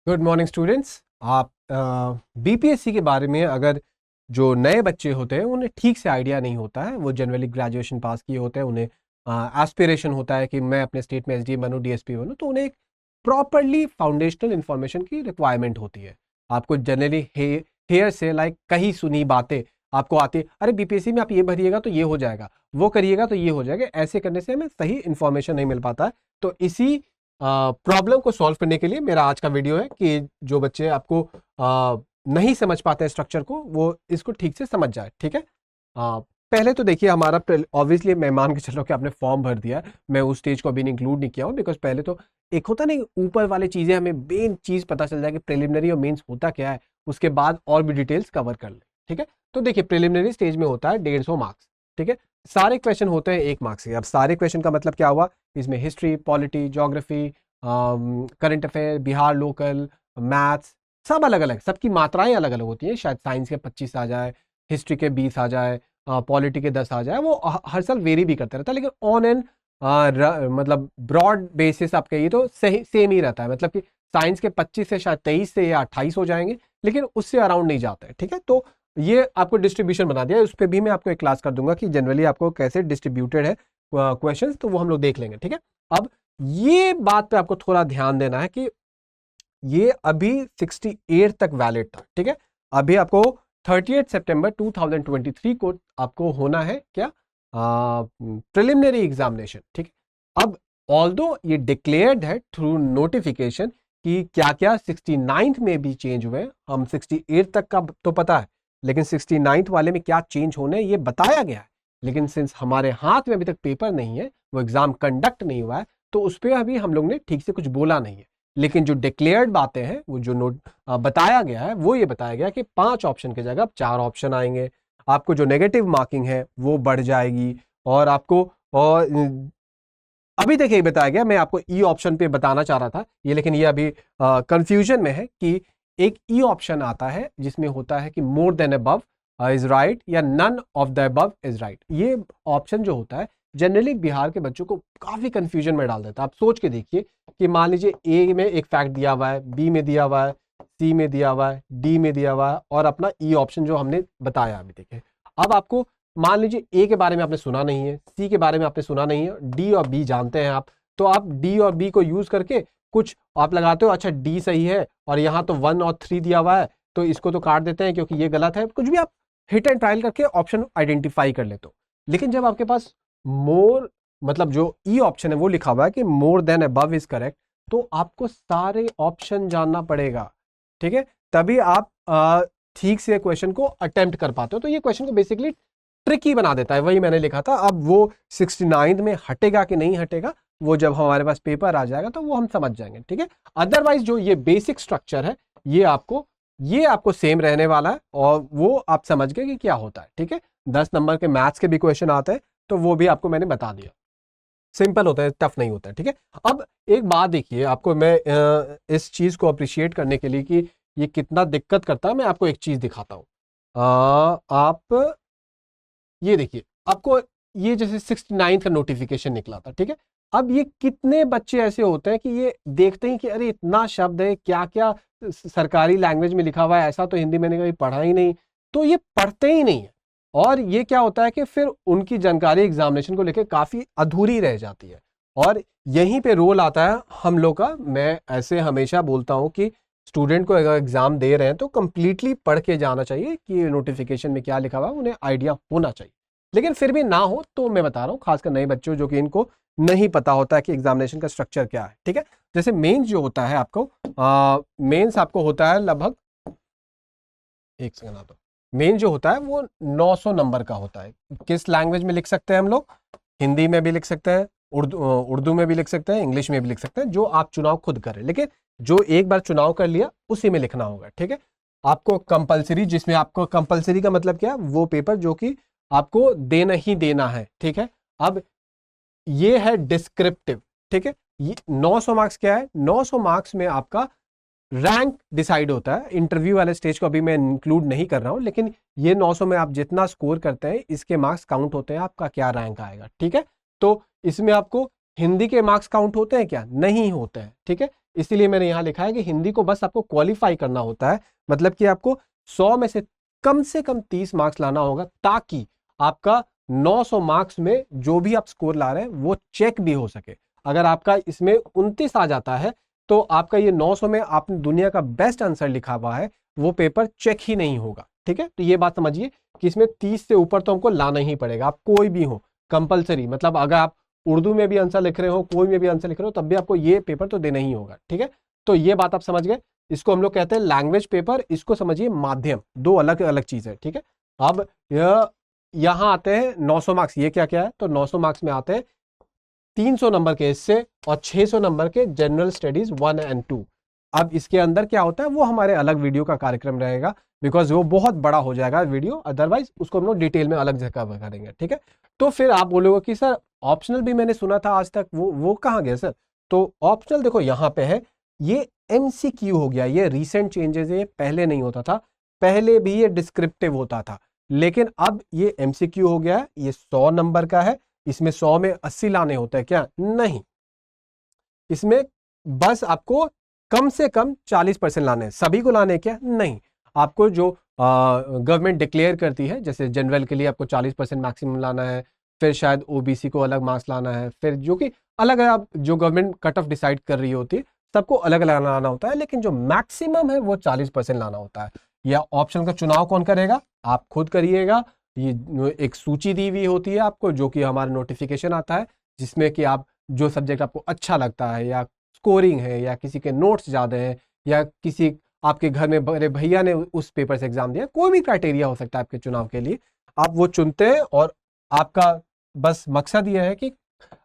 Good morning students. आप BPSC के बारे में अगर जो नए बच्चे होते हैं उन्हें ठीक से आइडिया नहीं होता है, वो जनरली ग्रेजुएशन पास किए होते हैं, उन्हें एस्पिरेशन होता है कि मैं अपने स्टेट में एसडीएम बनूं, डीएसपी बनूं, तो उन्हें एक प्रॉपरली फाउंडेशनल इंफॉर्मेशन की रिक्वायरमेंट होती है। आपको जनरली हेयर से लाइक कहीं सुनी बातें आपको आती है, अरे बीपीएससी में आप ये भरिएगा तो ये हो जाएगा, वो करिएगा तो ये हो जाएगा। ऐसे करने से हमें सही इंफॉर्मेशन नहीं मिल पाता है। तो इसी प्रॉब्लम को सॉल्व करने के लिए मेरा आज का वीडियो है कि जो बच्चे आपको नहीं समझ पाते हैं स्ट्रक्चर को, वो इसको ठीक से समझ जाए। ठीक है, पहले तो देखिए हमारा ऑब्वियसली मैं मान के चल रहा हूँ कि आपने फॉर्म भर दिया है, मैं उस स्टेज को अभी इंक्लूड नहीं किया हूँ, बिकॉज पहले तो एक होता नहीं ऊपर वाली चीजें हमें मेन चीज पता चल जाए कि प्रिलिमिनरी और मेंस होता क्या है, उसके बाद और भी डिटेल्स कवर कर ले। ठीक है, तो देखिए प्रिलिमिनरी स्टेज में होता है 150 मार्क्स। ठीक है, सारे क्वेश्चन होते हैं 1 मार्क्स के। अब सारे क्वेश्चन का मतलब क्या हुआ, इसमें history, polity, geography, current affair, Bihar local, maths, सब अलग अलग, सबकी मात्राएं अलग अलग होती हैं। शायद साइंस के 25 आ जाए, हिस्ट्री के 20 आ जाए, पॉलिटी के 10 आ जाए, वो हर साल वेरी भी करता रहता है। लेकिन ऑन एंड मतलब ब्रॉड बेसिस आप कहिए तो सही सेम ही रहता है। मतलब कि साइंस के 25 से शायद 23 से या 28 हो जाएंगे, लेकिन उससे अराउंड नहीं जाते हैं। ठीक है, तो ये आपको डिस्ट्रीब्यूशन बना दिया है, उस पर भी मैं आपको एक क्लास कर दूंगा कि जनरली आपको कैसे डिस्ट्रीब्यूटेड है क्वेश्चंस, तो वो हम लोग देख लेंगे। ठीक है, अब ये बात पे आपको थोड़ा ध्यान देना है कि ये अभी 68 तक वैलिड था। ठीक है, अभी आपको 38 सितंबर 2023 को आपको होना है क्या, प्रिलिमिनरी एग्जामिनेशन। ठीक है, अब ऑल्दो ये डिक्लेयर्ड है थ्रू नोटिफिकेशन कि क्या क्या 69th में भी चेंज हुए, हम 68 तक का तो पता है, लेकिन 69th वाले में क्या चेंज होने ये बताया गया है। लेकिन सिंस हमारे हाथ में अभी तक पेपर नहीं है, वो एग्जाम कंडक्ट नहीं हुआ है, तो उस पर अभी हम लोग ने ठीक से कुछ बोला नहीं है। लेकिन जो डिक्लेयर्ड बातें हैं, वो जो बताया गया है, वो ये बताया गया कि 5 ऑप्शन की जगह अब 4 ऑप्शन आएंगे। आपको जो नेगेटिव मार्किंग है वो बढ़ जाएगी, और आपको और अभी तक ये बताया गया, मैं आपको ई ऑप्शन पे बताना चाह रहा था ये, लेकिन ये अभी कंफ्यूजन में है कि एक ई ऑप्शन आता है जिसमें होता है कि more than above is right या none of the above is right. ये ऑप्शन जो होता है जनरली बिहार के बच्चों को काफी कंफ्यूजन में डाल देता है। आप सोच के देखिए कि मान लीजिए ए में एक फैक्ट दिया हुआ है, बी में दिया हुआ है, सी में दिया हुआ है, डी में दिया हुआ है, और अपना ई ऑप्शन जो हमने बताया अभी देखिए। अब आपको मान लीजिए ए के बारे में आपने सुना नहीं है, सी के बारे में आपने सुना नहीं है, डी और बी जानते हैं आप, तो आप डी और बी को यूज करके कुछ आप लगाते हो, अच्छा डी सही है और यहाँ तो 1 और 3 दिया हुआ है, तो इसको तो काट देते हैं क्योंकि ये गलत है। कुछ भी आप हिट एंड ट्रायल करके ऑप्शन आइडेंटिफाई कर लेते हो। लेकिन जब आपके पास मोर मतलब जो ई ऑप्शन है वो लिखा हुआ है कि more than above is correct, तो आपको सारे ऑप्शन जानना पड़ेगा। ठीक है, तभी आप ठीक से क्वेश्चन को अटेम्प्ट कर पाते हो। तो ये क्वेश्चन को बेसिकली ट्रिकी बना देता है, वही मैंने लिखा था। अब वो 69 में हटेगा कि नहीं हटेगा, वो जब हमारे पास पेपर आ जाएगा तो वो हम समझ जाएंगे। ठीक है, अदरवाइज जो ये बेसिक स्ट्रक्चर है ये आपको सेम रहने वाला है, और वो आप समझ गए कि क्या होता है। ठीक है, 10 नंबर के मैथ्स के भी क्वेश्चन आते हैं, तो वो भी आपको मैंने बता दिया, सिंपल होता है, टफ नहीं होता है। ठीक है, अब एक बात देखिए, आपको मैं इस चीज को अप्रिशिएट करने के लिए कि ये कितना दिक्कत करता है, मैं आपको एक चीज दिखाता हूं। आप ये देखिए, आपको ये जैसे 69 का नोटिफिकेशन निकला था। ठीक है, अब ये कितने बच्चे ऐसे होते हैं कि ये देखते हैं कि अरे इतना शब्द है, क्या क्या सरकारी लैंग्वेज में लिखा हुआ है, ऐसा तो हिंदी मैंने कभी पढ़ा ही नहीं, तो ये पढ़ते ही नहीं है। और ये क्या होता है कि फिर उनकी जानकारी एग्जामिनेशन को लेकर काफी अधूरी रह जाती है, और यहीं पे रोल आता है हम लोग का। मैं ऐसे हमेशा बोलता हूं कि स्टूडेंट को अगर एग्जाम दे रहे हैं तो कंप्लीटली पढ़ के जाना चाहिए कि नोटिफिकेशन में क्या लिखा हुआ है, उन्हें आइडिया होना चाहिए। लेकिन फिर भी ना हो तो मैं बता रहा हूँ, खासकर नए बच्चों जो कि इनको नहीं पता होता है कि एग्जामिनेशन का स्ट्रक्चर क्या है। ठीक है, जैसे मेंस जो होता है आपको, मेंस आपको होता है लगभग, एक सेकंड आता, मेन जो होता है वो 900 नंबर का होता है। किस लैंग्वेज में लिख सकते हैं हम लोग, हिंदी में भी लिख सकते हैं, उर्दू में भी लिख सकते हैं, इंग्लिश में भी लिख सकते हैं, जो आप चुनाव खुद करें। लेकिन जो एक बार चुनाव कर लिया उसी में लिखना होगा। ठीक है, आपको कंपलसरी, जिसमें आपको कंपलसरी का मतलब क्या है, वो पेपर जो कि आपको देना ही देना है। ठीक है, अब ये है डिस्क्रिप्टिव। ठीक है, ये 900 मार्क्स क्या है, 900 मार्क्स में आपका रैंक डिसाइड होता है। इंटरव्यू वाले स्टेज को अभी मैं इंक्लूड नहीं कर रहा हूं, लेकिन ये 900 में आप जितना स्कोर करते हैं इसके मार्क्स काउंट होते हैं, आपका क्या रैंक आएगा। ठीक है, तो इसमें आपको हिंदी के मार्क्स काउंट होते हैं क्या, नहीं होते हैं। ठीक है, इसीलिए मैंने यहाँ लिखा है कि हिंदी को बस आपको क्वालिफाई करना होता है, मतलब कि आपको 100 में से कम 30 मार्क्स लाना होगा, ताकि आपका 900 मार्क्स में जो भी आप स्कोर ला रहे हैं वो चेक भी हो सके। अगर आपका इसमें 29 आ जाता है तो आपका ये 900 में आपने दुनिया का बेस्ट आंसर लिखा हुआ है, वो पेपर चेक ही नहीं होगा। ठीक है, तो ये बात समझिए कि इसमें 30 से ऊपर तो हमको लाना ही पड़ेगा, आप कोई भी हो, कंपलसरी। मतलब अगर आप उर्दू में भी आंसर लिख रहे हो, कोई में भी आंसर लिख रहे हो, तब भी आपको ये पेपर तो देना ही होगा। ठीक है, तो ये बात आप समझ गए। इसको हम लोग कहते हैं लैंग्वेज पेपर, इसको समझिए माध्यम, दो अलग अलग चीज है। ठीक है, अब यहाँ आते हैं 900 मार्क्स, ये क्या क्या है, तो 900 मार्क्स में आते हैं 300 नंबर के इससे और 600 नंबर के जनरल स्टडीज 1 एंड 2। अब इसके अंदर क्या होता है वो हमारे अलग वीडियो का कार्यक्रम रहेगा, बिकॉज वो बहुत बड़ा हो जाएगा वीडियो, अदरवाइज उसको हम लोग डिटेल में अलग जगह कवर करेंगे। ठीक है, तो फिर आप बोलोगे कि सर ऑप्शनल भी मैंने सुना था आज तक, वो कहाँ गया सर? तो ऑप्शनल देखो यहाँ पे है, ये MCQ हो गया, ये रिसेंट चेंजेस है, ये पहले नहीं होता था, पहले भी ये डिस्क्रिप्टिव होता था, लेकिन अब ये MCQ हो गया है। ये 100 नंबर का है, इसमें 100 में 80 लाने होते हैं क्या? नहीं, इसमें बस आपको कम से कम 40% लाने हैं। सभी को लाने क्या? नहीं, आपको जो गवर्नमेंट डिक्लेयर करती है, जैसे जनरल के लिए आपको 40% मैक्सिमम लाना है, फिर शायद OBC को अलग मार्क्स लाना है, फिर जो कि अलग अलग जो गवर्नमेंट कट ऑफ डिसाइड कर रही होती है, सबको अलग अलग लाना होता है, लेकिन जो मैक्सिमम है वो 40% लाना होता है। या ऑप्शन का चुनाव कौन करेगा? आप खुद करिएगा। ये एक सूची दी हुई होती है आपको, जो कि हमारा नोटिफिकेशन आता है, जिसमें कि आप जो सब्जेक्ट आपको अच्छा लगता है, या स्कोरिंग है, या किसी के नोट्स ज़्यादा हैं, या किसी आपके घर में बड़े भैया ने उस पेपर से एग्जाम दिया, कोई भी क्राइटेरिया हो सकता है आपके चुनाव के लिए, आप वो चुनते हैं। और आपका बस मकसद ये है कि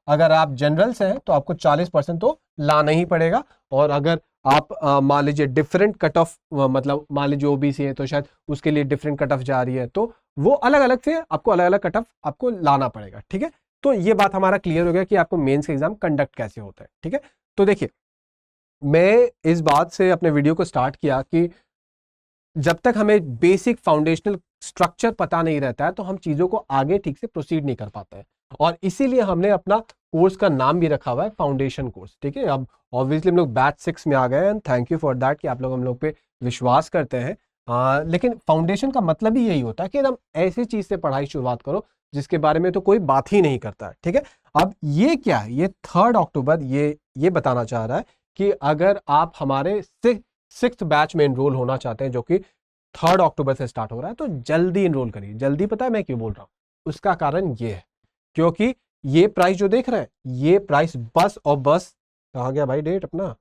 अगर आप जनरल से हैं तो आपको 40% तो लाना ही पड़ेगा, और अगर आप मान लीजिए डिफरेंट कट ऑफ, मतलब मान लीजिए OBC है तो शायद उसके लिए डिफरेंट कट ऑफ जा रही है, तो वो अलग अलग से आपको अलग अलग कट ऑफ आपको लाना पड़ेगा। ठीक है, तो ये बात हमारा क्लियर हो गया कि आपको मेंस का एग्जाम कंडक्ट कैसे होता है। ठीक है, तो देखिए मैं इस बात से अपने वीडियो को स्टार्ट किया कि जब तक हमें बेसिक फाउंडेशनल स्ट्रक्चर पता नहीं रहता है तो हम चीज़ों को आगे ठीक से प्रोसीड नहीं कर पाते हैं, और इसीलिए हमने अपना कोर्स का नाम भी रखा हुआ है फाउंडेशन कोर्स। ठीक है, अब ऑब्वियसली हम लोग बैच 6 में आ गए, and thank you for that कि आप लोग हम लोग पे विश्वास करते हैं। लेकिन फाउंडेशन का मतलब ही यही होता है कि एकदम ऐसी चीज़ से पढ़ाई शुरुआत करो जिसके बारे में तो कोई बात ही नहीं करता है। ठीक है, अब ये क्या है, ये 3 अक्टूबर ये बताना चाह रहा है कि अगर आप हमारे 6th बैच में एनरोल होना चाहते हैं, जो कि 3 अक्टूबर से स्टार्ट हो रहा है, तो जल्दी एनरोल करिए। जल्दी पता है मैं क्यों बोल रहा हूँ? उसका कारण ये है क्योंकि ये प्राइस जो देख रहे हैं, ये प्राइस बस और बस, कहा गया भाई डेट अपना,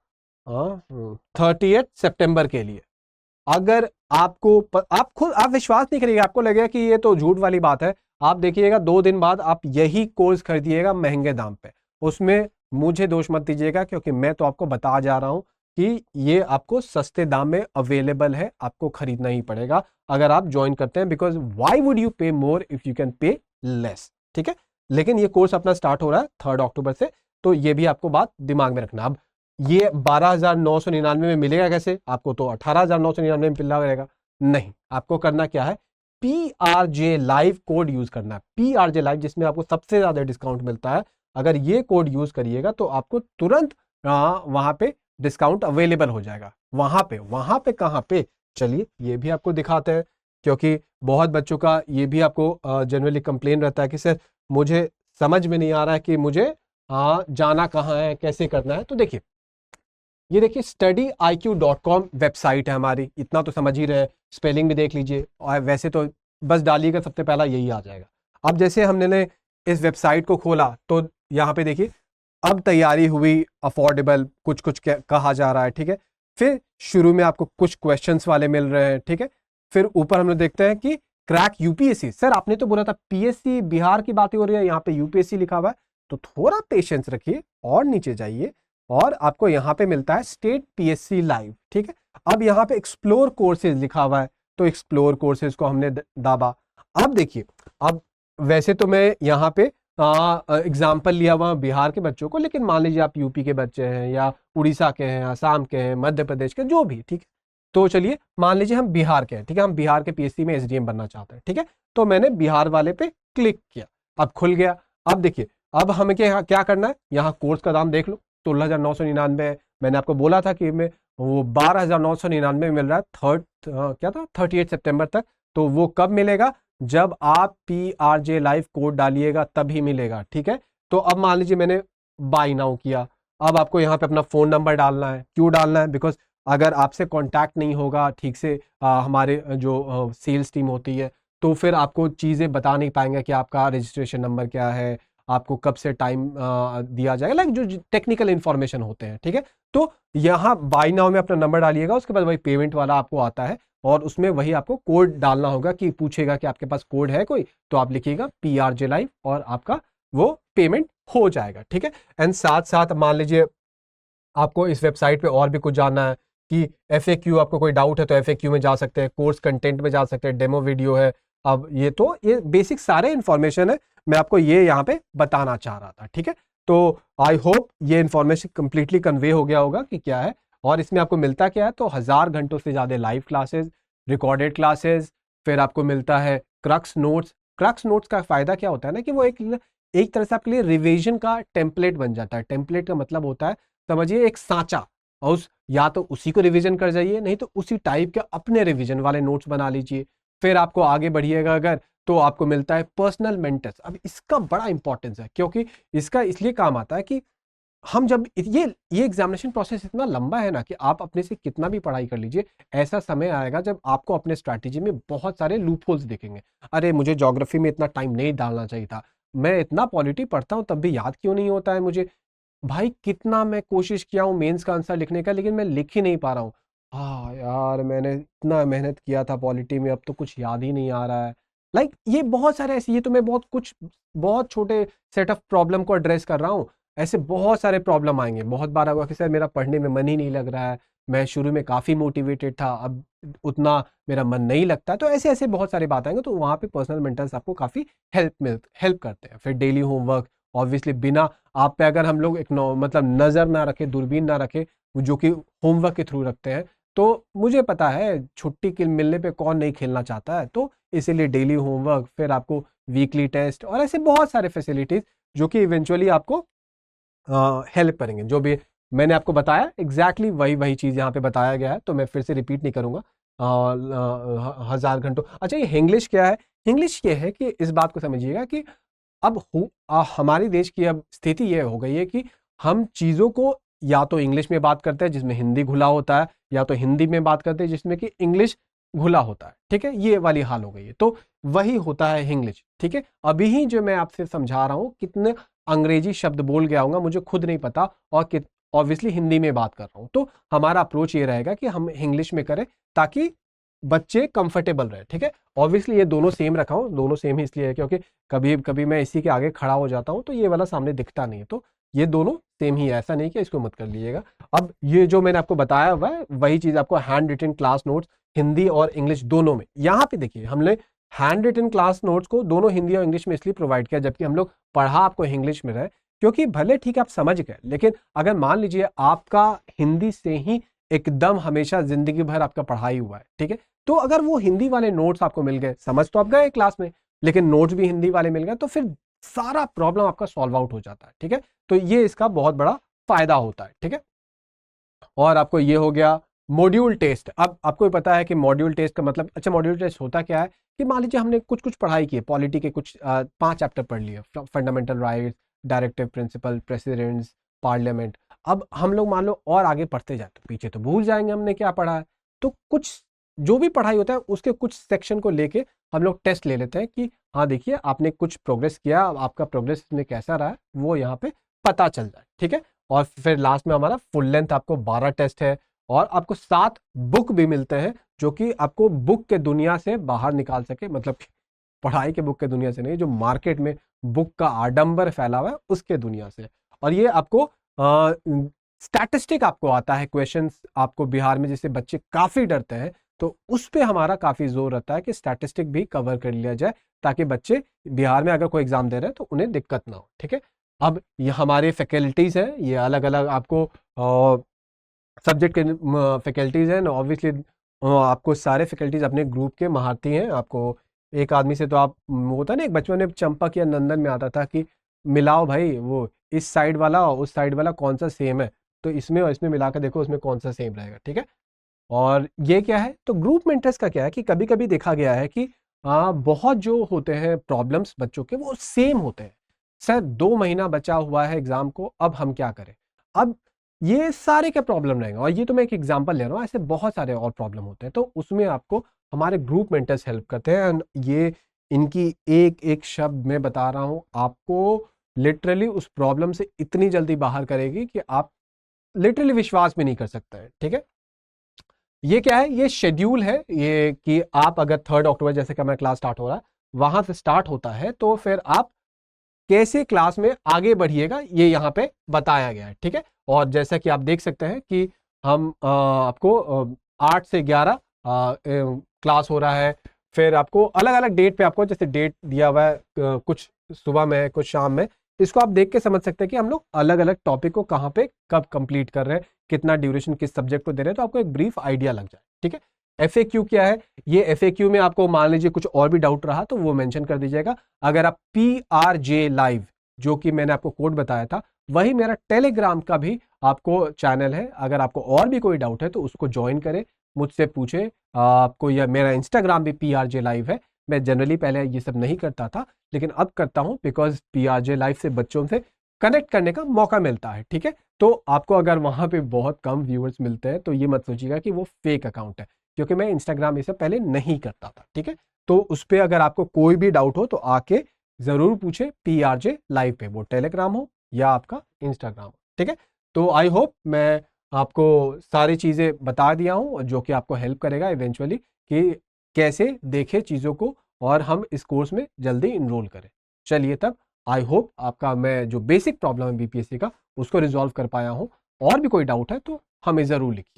30 सितंबर के लिए। अगर आपको आप विश्वास नहीं करिएगा, आपको लगेगा कि ये तो झूठ वाली बात है, आप देखिएगा 2 दिन बाद आप यही कोर्स खरीदिएगा महंगे दाम पे। उसमें मुझे दोष मत दीजिएगा, क्योंकि मैं तो आपको बता जा रहा हूं कि ये आपको सस्ते दाम में अवेलेबल है, आपको खरीदना ही पड़ेगा अगर आप ज्वाइन करते हैं, बिकॉज व्हाई वुड यू पे more if you can pay less. ठीक है, लेकिन ये कोर्स अपना स्टार्ट हो रहा है 3 अक्टूबर से, तो ये भी आपको बात दिमाग में रखना। अब ये 12,999 में मिलेगा कैसे आपको? तो 18,999 में मिल रहेगा। नहीं, आपको करना क्या है, PRJ लाइव कोड यूज करना है। PRJ लाइव, जिसमें आपको सबसे ज्यादा डिस्काउंट मिलता है। अगर ये कोड यूज करिएगा तो आपको तुरंत वहां पे डिस्काउंट अवेलेबल हो जाएगा। वहां पे कहां पे, चलिए ये भी आपको दिखाते हैं, क्योंकि बहुत बच्चों का ये भी आपको जनरली कंप्लेन रहता है कि सर मुझे समझ में नहीं आ रहा है कि मुझे जाना कहाँ है, कैसे करना है। तो देखिए, ये देखिए studiiq.com वेबसाइट है हमारी, इतना तो समझ ही रहे, स्पेलिंग भी देख लीजिए, और वैसे तो बस डालिएगा सबसे पहला यही आ जाएगा। अब जैसे हमने इस वेबसाइट को खोला तो यहाँ पे देखिए अब तैयारी हुई, अफोर्डेबल कुछ कुछ कहा जा रहा है। ठीक है, फिर शुरू में आपको कुछ क्वेश्चंस वाले मिल रहे हैं। ठीक है, फिर ऊपर हम लोग देखते हैं कि क्रैक यूपीएससी। सर आपने तो बोला था पीएससी बिहार की बातें हो रही है, यहाँ पे यूपीएससी लिखा हुआ है, तो थोड़ा पेशेंस रखिए और नीचे जाइए और आपको यहाँ पे मिलता है स्टेट पीएससी लाइव। ठीक है, अब यहाँ पे एक्सप्लोर कोर्सेज लिखा हुआ है, तो एक्सप्लोर कोर्सेज को हमने दाबा। अब देखिए, अब वैसे तो मैं यहाँ पे एग्जाम्पल लिया हुआ बिहार के बच्चों को, लेकिन मान लीजिए आप यूपी के बच्चे हैं, या उड़ीसा के हैं, आसाम के हैं, मध्य प्रदेश के, जो भी। ठीक है, तो चलिए मान लीजिए हम बिहार के हैं। ठीक है, हम बिहार के पीएससी में एसडीएम बनना चाहते हैं। ठीक है, तो मैंने बिहार वाले पे क्लिक किया, अब खुल गया। अब देखिए, अब हमें क्या करना है, यहाँ कोर्स का दाम देख लो, 16,999 है, मैंने आपको बोला था कि मैं वो 12,999 में मिल रहा है क्या था 38 सितंबर तक। तो वो कब मिलेगा? जब आप PRJ लाइव कोड डालिएगा तभी मिलेगा, ठीक है। तो अब मान लीजिए मैंने बाय नाउ किया, अब आपको यहाँ पे अपना फ़ोन नंबर डालना है। क्यों डालना है? बिकॉज अगर आपसे कांटेक्ट नहीं होगा ठीक से हमारे जो सेल्स टीम होती है, तो फिर आपको चीज़ें बता नहीं पाएंगे कि आपका रजिस्ट्रेशन नंबर क्या है, आपको कब से टाइम दिया जाएगा, लाइक जो टेक्निकल इन्फॉर्मेशन होते हैं, ठीक है। तो यहाँ बाय नाउ में अपना नंबर डालिएगा, उसके बाद वही पेमेंट वाला आपको आता है और उसमें वही आपको कोड डालना होगा कि पूछेगा कि आपके पास कोड है कोई, तो आप लिखिएगा PRJ लाइव और आपका वो पेमेंट हो जाएगा, ठीक है। एंड साथ साथ मान लीजिए आपको इस वेबसाइट पे और भी कुछ जानना है कि FAQ, आपको कोई डाउट है तो FAQ में जा सकते हैं, कोर्स कंटेंट में जा सकते हैं, डेमो वीडियो है। अब ये बेसिक सारे इन्फॉर्मेशन है, मैं आपको ये यहाँ पे बताना चाह रहा था, ठीक है। तो आई होप ये इन्फॉर्मेशन कंप्लीटली कन्वे हो गया होगा कि क्या है और इसमें आपको मिलता क्या है। तो 1000 घंटों से ज़्यादा लाइव क्लासेस, रिकॉर्डेड क्लासेस, फिर आपको मिलता है क्रक्स नोट्स। क्रक्स नोट्स का फ़ायदा क्या होता है ना कि वो एक तरह से आपके लिए रिवीजन का टेम्पलेट बन जाता है। टेम्पलेट का मतलब होता है, समझिए, एक सांचा, और या तो उसी को रिवीजन कर जाइए, नहीं तो उसी टाइप के अपने रिवीजन वाले नोट्स बना लीजिए। फिर आपको आगे बढ़िएगा अगर, तो आपको मिलता है पर्सनल मेंटर्स। अब इसका बड़ा इंपॉर्टेंस है क्योंकि इसका इसलिए काम आता है कि हम जब ये एग्जामिनेशन प्रोसेस इतना लंबा है ना कि आप अपने से कितना भी पढ़ाई कर लीजिए, ऐसा समय आएगा जब आपको अपने स्ट्रैटेजी में बहुत सारे लूप होल्स दिखेंगे। अरे मुझे ज्योग्राफी में इतना टाइम नहीं डालना चाहिए था, मैं इतना पॉलिटी पढ़ता हूँ तब भी याद क्यों नहीं होता है मुझे, भाई कितना मैं कोशिश किया हूँ मेंस का आंसर लिखने का लेकिन मैं लिख ही नहीं पा रहा हूँ। हाँ यार, मैंने इतना मेहनत किया था पॉलिटी में, अब तो कुछ याद ही नहीं आ रहा है। लाइक ये बहुत सारे ऐसे, ये तो मैं बहुत छोटे सेट ऑफ प्रॉब्लम को एड्रेस कर रहा हूँ। ऐसे बहुत सारे प्रॉब्लम आएंगे। बहुत बार होगा कि सर मेरा पढ़ने में मन ही नहीं लग रहा है, मैं शुरू में काफ़ी मोटिवेटेड था, अब उतना मेरा मन नहीं लगता। तो ऐसे ऐसे बहुत सारे बात आएंगे, तो वहाँ पे पर्सनल मेंटर्स आपको काफ़ी हेल्प करते हैं। फिर डेली होमवर्क, ऑब्वियसली बिना आप पे अगर हम लोग एक मतलब नज़र ना रखें, दूरबीन ना रखें, जो कि होमवर्क के थ्रू रखते हैं, तो मुझे पता है छुट्टी के मिलने पे कौन नहीं खेलना चाहता है। तो इसीलिए डेली होमवर्क, फिर आपको वीकली टेस्ट और ऐसे बहुत सारे फैसिलिटीज़ जो कि इवेंचुअली आपको हेल्प करेंगे। जो भी मैंने आपको बताया एग्जैक्टली वही वही चीज़ यहाँ पे बताया गया है, तो मैं फिर से रिपीट नहीं करूँगा। 1000 घंटों। अच्छा, ये इंग्लिश क्या है? इंग्लिश ये है कि इस बात को समझिएगा कि अब हमारे देश की अब स्थिति ये हो गई है कि हम चीज़ों को या तो इंग्लिश में बात करते हैं जिसमें हिंदी घुला होता है, या तो हिंदी में बात करते हैं जिसमें कि इंग्लिश घुला होता है, ठीक है। ये वाली हाल हो गई है, तो वही होता है इंग्लिश, ठीक है। अभी ही जो मैं आपसे समझा रहा हूँ, कितने अंग्रेजी शब्द बोल गया हूँगा मुझे खुद नहीं पता, और ऑब्वियसली हिंदी में बात कर रहा हूँ। तो हमारा अप्रोच ये रहेगा कि हम इंग्लिश में करें ताकि बच्चे कंफर्टेबल रहे, ठीक है। ऑब्वियसली ये दोनों सेम रखा हूँ, दोनों सेम ही इसलिए है क्योंकि कभी कभी मैं इसी के आगे खड़ा हो जाता हूँ तो ये वाला सामने दिखता नहीं है, तो ये दोनों सेम ही है, ऐसा नहीं कि इसको मत कर लीजिएगा। अब ये जो मैंने आपको बताया हुआ है वही चीज़ आपको hand written class notes Hindi और इंग्लिश दोनों में, यहाँ पे देखिए हमने हैंड रिटन क्लास नोट्स को दोनों हिंदी और इंग्लिश में इसलिए प्रोवाइड किया, जबकि हम लोग पढ़ा आपको इंग्लिश में रहे, क्योंकि भले ठीक है आप समझ गए, लेकिन अगर मान लीजिए आपका हिंदी से ही एकदम हमेशा जिंदगी भर आपका पढ़ाई हुआ है, ठीक है, तो अगर वो हिंदी वाले नोट्स आपको मिल गए, समझ तो आप गए क्लास में, लेकिन नोट्स भी हिंदी वाले मिल गए, तो फिर सारा प्रॉब्लम आपका सॉल्व आउट हो जाता है, ठीक है। तो ये इसका बहुत बड़ा फायदा होता है, ठीक है। और आपको ये हो गया मॉड्यूल टेस्ट। अब आपको पता है कि मॉड्यूल टेस्ट का मतलब, अच्छा मॉड्यूल टेस्ट होता क्या है कि मान लीजिए हमने कुछ कुछ पढ़ाई की है, पॉलिटी के कुछ 5 चैप्टर पढ़ लिए, fundamental rights, directive principle, presidents, parliament. अब हम लोग मान लो और आगे पढ़ते जाए तो पीछे तो भूल जाएंगे हमने क्या पढ़ा है, तो कुछ जो भी पढ़ाई होता है उसके कुछ सेक्शन को लेके हम लोग टेस्ट ले लेते हैं कि हाँ देखिए आपने कुछ प्रोग्रेस किया, आपका प्रोग्रेस में कैसा रहा है वो यहाँ पे पता चल जाए, ठीक है। और फिर लास्ट में हमारा फुल लेंथ आपको 12 टेस्ट है, और आपको 7 बुक भी मिलते हैं जो कि आपको बुक के दुनिया से बाहर निकाल सके, मतलब पढ़ाई के बुक के दुनिया से नहीं, जो मार्केट में बुक का आडंबर फैला हुआ है उसके दुनिया से। और ये आपको स्टैटिस्टिक आपको आता है, क्वेश्चंस आपको बिहार में जैसे बच्चे काफ़ी डरते हैं, तो उस पर हमारा काफ़ी जोर रहता है कि स्टैटिस्टिक भी कवर कर लिया जाए, ताकि बच्चे बिहार में अगर कोई एग्जाम दे रहे हैं तो उन्हें दिक्कत ना हो, ठीक है। अब ये हमारे फैकल्टीज़ हैं, ये अलग अलग आपको सब्जेक्ट के फैकल्टीज़ हैं, ऑब्वियसली आपको सारे फैकल्टीज़ अपने ग्रुप के महारथी हैं। आपको एक आदमी से तो आप होता ना, एक बचपन में चंपक या नंदन में आता था कि मिलाओ भाई वो इस साइड वाला और उस साइड वाला कौन सा सेम है, तो इसमें और इसमें मिलाकर देखो उसमें कौन सा सेम रहेगा, ठीक है। और ये क्या है, तो ग्रुप मेंटर्स का क्या है कि कभी कभी देखा गया है कि बहुत जो होते हैं प्रॉब्लम्स बच्चों के वो सेम होते हैं। सर 2 महीना बचा हुआ है एग्जाम को, अब हम क्या करें। अब ये सारे क्या प्रॉब्लम रहेंगे, और ये तो मैं एक एग्जांपल ले रहा हूँ, ऐसे बहुत सारे और प्रॉब्लम होते हैं, तो उसमें आपको हमारे ग्रुप मेंटर्स हेल्प करते हैं। And ये इनकी एक एक शब्द में बता रहा हूँ आपको, लिटरली उस प्रॉब्लम से इतनी जल्दी बाहर करेगी कि आप लिटरली विश्वास भी नहीं कर सकते हैं, ठीक है। ये क्या है, ये शेड्यूल है, ये कि आप अगर 3 अक्टूबर जैसे कि हमारा क्लास स्टार्ट हो रहा है वहां से स्टार्ट होता है, तो फिर आप कैसे क्लास में आगे बढ़िएगा ये यहाँ पे बताया गया है, ठीक है। और जैसा कि आप देख सकते हैं कि हम आपको 8 से 11 क्लास हो रहा है। फिर आपको अलग अलग डेट पे, आपको जैसे डेट दिया हुआ है कुछ सुबह में कुछ शाम में, इसको आप देख के समझ सकते हैं कि हम लोग अलग अलग टॉपिक को कहाँ पे कब कंप्लीट कर रहे हैं, कितना ड्यूरेशन किस सब्जेक्ट को दे रहे हैं, तो आपको एक ब्रीफ आइडिया लग जाए, ठीक है। एफएक्यू क्या है, ये एफएक्यू में आपको मान लीजिए कुछ और भी डाउट रहा तो वो मेंशन कर दीजिएगा। अगर आप PRJ लाइव, जो कि मैंने आपको कोड बताया था, वही मेरा टेलीग्राम का भी आपको चैनल है, अगर आपको और भी कोई डाउट है तो उसको ज्वाइन करें, मुझसे पूछे आपको। यह मेरा इंस्टाग्राम भी PRJ लाइव है। मैं जनरली पहले ये सब नहीं करता था, लेकिन अब करता हूं बिकॉज PRJ लाइव से बच्चों से कनेक्ट करने का मौका मिलता है, ठीक है। तो आपको अगर वहां पे बहुत कम व्यूअर्स मिलते हैं तो ये मत सोचिएगा कि वो फेक अकाउंट है, क्योंकि मैं इंस्टाग्राम ये सब पहले नहीं करता था, ठीक है। तो उस पर अगर आपको कोई भी डाउट हो तो आके जरूर पूछे PRJ लाइव पे, वो टेलीग्राम हो या आपका इंस्टाग्राम हो, ठीक है। तो आई होप मैं आपको सारी चीज़ें बता दिया हूँ जो कि आपको हेल्प करेगा इवेंचुअली कि कैसे देखें चीज़ों को और हम इस कोर्स में जल्दी इनरोल करें। चलिए तब, आई होप आपका मैं जो बेसिक प्रॉब्लम है BPSC का उसको रिजॉल्व कर पाया हूँ। और भी कोई डाउट है तो हमें ज़रूर लिखिए।